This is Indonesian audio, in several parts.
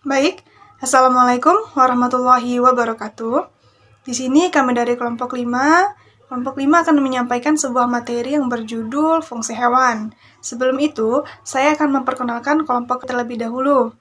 Baik, Assalamualaikum warahmatullahi wabarakatuh. Di sini kami dari kelompok 5. Kelompok 5 akan menyampaikan sebuah materi yang berjudul fungsi hewan. Sebelum itu, saya akan memperkenalkan kelompok terlebih dahulu.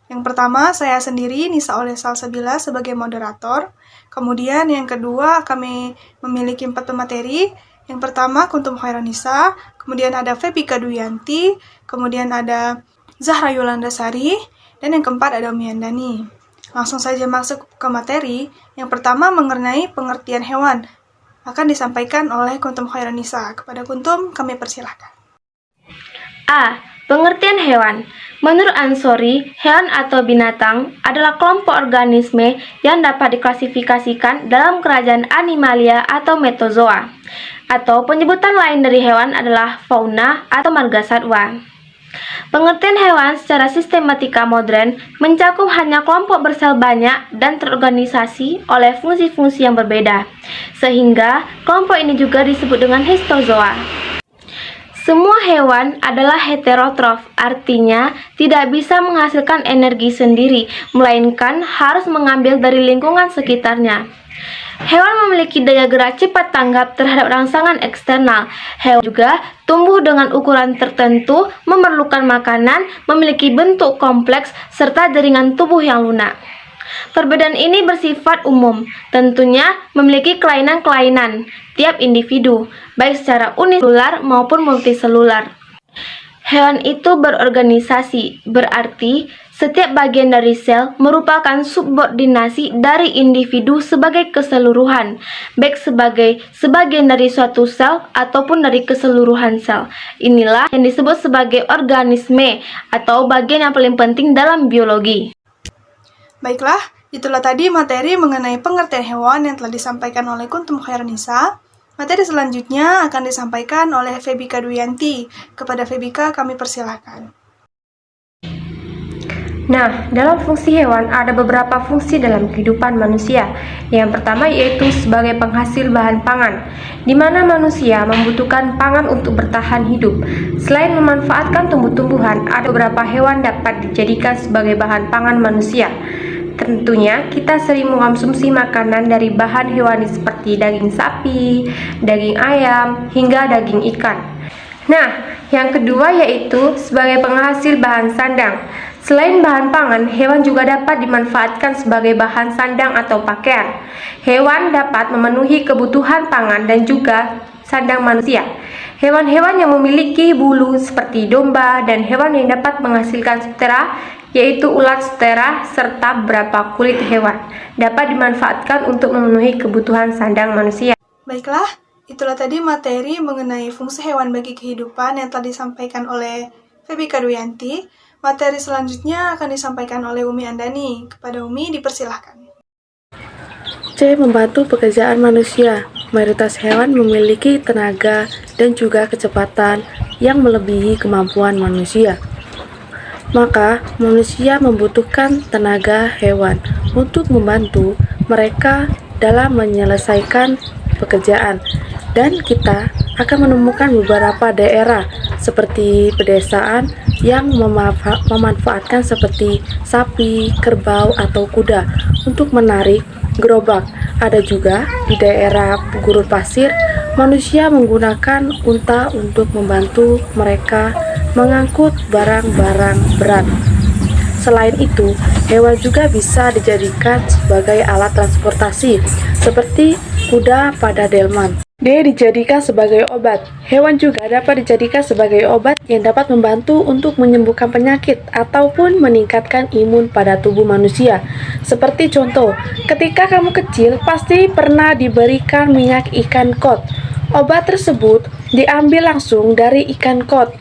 Yang pertama, saya sendiri, Nisa Salsabila, sebagai moderator. Kemudian yang kedua, kami memiliki 4 pemateri. Yang pertama, Kuntum Khairanisa. Kemudian ada Febika Duyanti. Kemudian ada Zahra Yulandasari. Dan yang keempat ada Umi Andani. Langsung saja masuk ke materi. Yang pertama mengenai pengertian hewan. Akan disampaikan oleh Kuntum Khairanisa. Kepada Kuntum, kami persilahkan. A. Pengertian hewan. Menurut Ansori, hewan atau binatang adalah kelompok organisme yang dapat diklasifikasikan dalam kerajaan Animalia atau Metozoa. Atau penyebutan lain dari hewan adalah fauna atau marga satwa. Pengertian hewan secara sistematika modern mencakup hanya kelompok bersel banyak dan terorganisasi oleh fungsi-fungsi yang berbeda, sehingga kelompok ini juga disebut dengan histozoa. Semua hewan adalah heterotrof, artinya tidak bisa menghasilkan energi sendiri, melainkan harus mengambil dari lingkungan sekitarnya. Hewan memiliki daya gerak cepat tanggap terhadap rangsangan eksternal. Hewan juga tumbuh dengan ukuran tertentu, memerlukan makanan, memiliki bentuk kompleks, serta jaringan tubuh yang lunak. Perbedaan ini bersifat umum, tentunya memiliki kelainan-kelainan tiap individu, baik secara uniselular maupun multiselular. Hewan itu berorganisasi, berarti setiap bagian dari sel merupakan subordinasi dari individu sebagai keseluruhan, baik sebagai sebagian dari suatu sel ataupun dari keseluruhan sel. Inilah yang disebut sebagai organisme atau bagian yang paling penting dalam biologi. Baiklah, itulah tadi materi mengenai pengertian hewan yang telah disampaikan oleh Kuntum Khairanisa. Materi selanjutnya akan disampaikan oleh Febika Duyanti. Kepada Febika kami persilahkan. Nah, dalam fungsi hewan ada beberapa fungsi dalam kehidupan manusia. Yang pertama yaitu sebagai penghasil bahan pangan, di mana manusia membutuhkan pangan untuk bertahan hidup. Selain memanfaatkan tumbuh-tumbuhan, ada beberapa hewan dapat dijadikan sebagai bahan pangan manusia. Tentunya kita sering mengonsumsi makanan dari bahan hewani seperti daging sapi, daging ayam, hingga daging ikan. Nah, yang kedua yaitu sebagai penghasil bahan sandang. Selain bahan pangan, hewan juga dapat dimanfaatkan sebagai bahan sandang atau pakaian. Hewan dapat memenuhi kebutuhan pangan dan juga sandang manusia. Hewan-hewan yang memiliki bulu seperti domba dan hewan yang dapat menghasilkan sutera, yaitu ulat sutera serta beberapa kulit hewan, dapat dimanfaatkan untuk memenuhi kebutuhan sandang manusia. Baiklah, itulah tadi materi mengenai fungsi hewan bagi kehidupan yang telah disampaikan oleh Febika Duyanti. Materi selanjutnya akan disampaikan oleh Umi Andani. Kepada Umi dipersilahkan. C. Membantu pekerjaan manusia. Mayoritas hewan memiliki tenaga dan juga kecepatan yang melebihi kemampuan manusia. Maka, manusia membutuhkan tenaga hewan untuk membantu mereka dalam menyelesaikan pekerjaan. Dan kita akan menemukan beberapa daerah seperti pedesaan yang memanfaatkan seperti sapi, kerbau, atau kuda untuk menarik gerobak. Ada juga di daerah gurun pasir, manusia menggunakan unta untuk membantu mereka mengangkut barang-barang berat. Selain itu, hewan juga bisa dijadikan sebagai alat transportasi, seperti kuda pada delman. D. Dijadikan sebagai obat. Hewan juga dapat dijadikan sebagai obat yang dapat membantu untuk menyembuhkan penyakit ataupun meningkatkan imun pada tubuh manusia. Seperti contoh, ketika kamu kecil pasti pernah diberikan minyak ikan kod. Obat tersebut diambil langsung dari ikan kod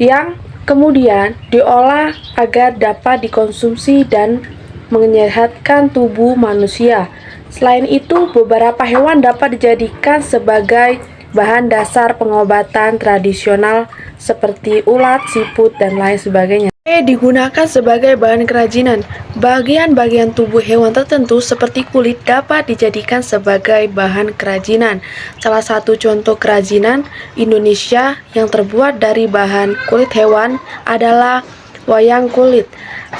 yang kemudian diolah agar dapat dikonsumsi dan menyehatkan tubuh manusia. Selain itu, beberapa hewan dapat dijadikan sebagai bahan dasar pengobatan tradisional seperti ulat, siput, dan lain sebagainya. E. Digunakan sebagai bahan kerajinan. Bagian-bagian tubuh hewan tertentu seperti kulit dapat dijadikan sebagai bahan kerajinan. Salah satu contoh kerajinan Indonesia yang terbuat dari bahan kulit hewan adalah wayang kulit.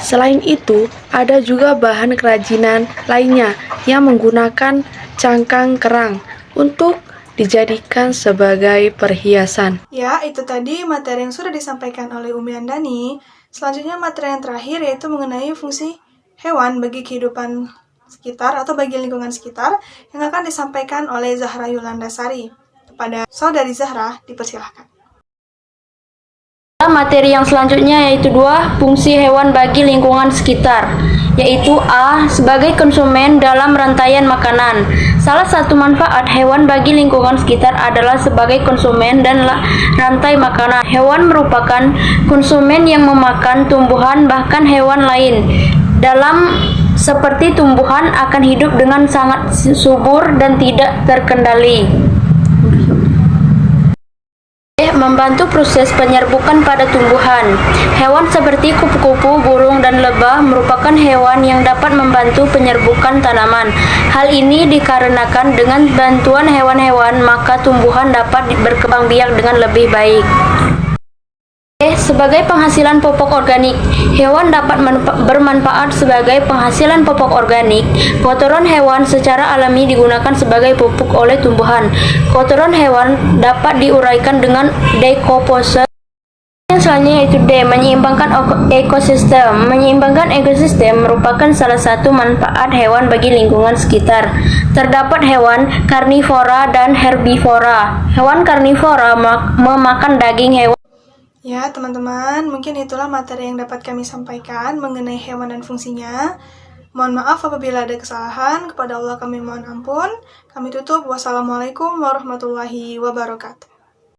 Selain itu, ada juga bahan kerajinan lainnya yang menggunakan cangkang kerang untuk dijadikan sebagai perhiasan. Ya, itu tadi materi yang sudah disampaikan oleh Umi Andani. Selanjutnya materi yang terakhir yaitu mengenai fungsi hewan bagi kehidupan sekitar atau bagi lingkungan sekitar yang akan disampaikan oleh Zahra Yulandasari. Kepada Saudari Zahra, dipersilahkan. Materi yang selanjutnya yaitu 2 fungsi hewan bagi lingkungan sekitar, yaitu A. Sebagai konsumen dalam rantaian makanan. Salah satu manfaat hewan bagi lingkungan sekitar adalah sebagai konsumen dan rantai makanan. Hewan merupakan konsumen yang memakan tumbuhan bahkan hewan lain. Dalam seperti tumbuhan akan hidup dengan sangat subur dan tidak terkendali. Membantu proses penyerbukan pada tumbuhan. Hewan seperti kupu-kupu, burung, dan lebah merupakan hewan yang dapat membantu penyerbukan tanaman. Hal ini dikarenakan dengan bantuan hewan-hewan maka tumbuhan dapat berkembang biak dengan lebih baik. Sebagai penghasilan pupuk organik, hewan dapat bermanfaat sebagai penghasilan pupuk organik. Kotoran hewan secara alami digunakan sebagai pupuk oleh tumbuhan. Kotoran hewan dapat diuraikan dengan dekomposisi. Yang selanjutnya yaitu D. Menyeimbangkan ekosistem. Menyeimbangkan ekosistem merupakan salah satu manfaat hewan bagi lingkungan sekitar. Terdapat hewan karnivora dan herbivora. Hewan karnivora memakan daging hewan. Ya, teman-teman, mungkin itulah materi yang dapat kami sampaikan mengenai hewan dan fungsinya. Mohon maaf apabila ada kesalahan. Kepada Allah kami mohon ampun. Kami tutup. Wassalamualaikum warahmatullahi wabarakatuh.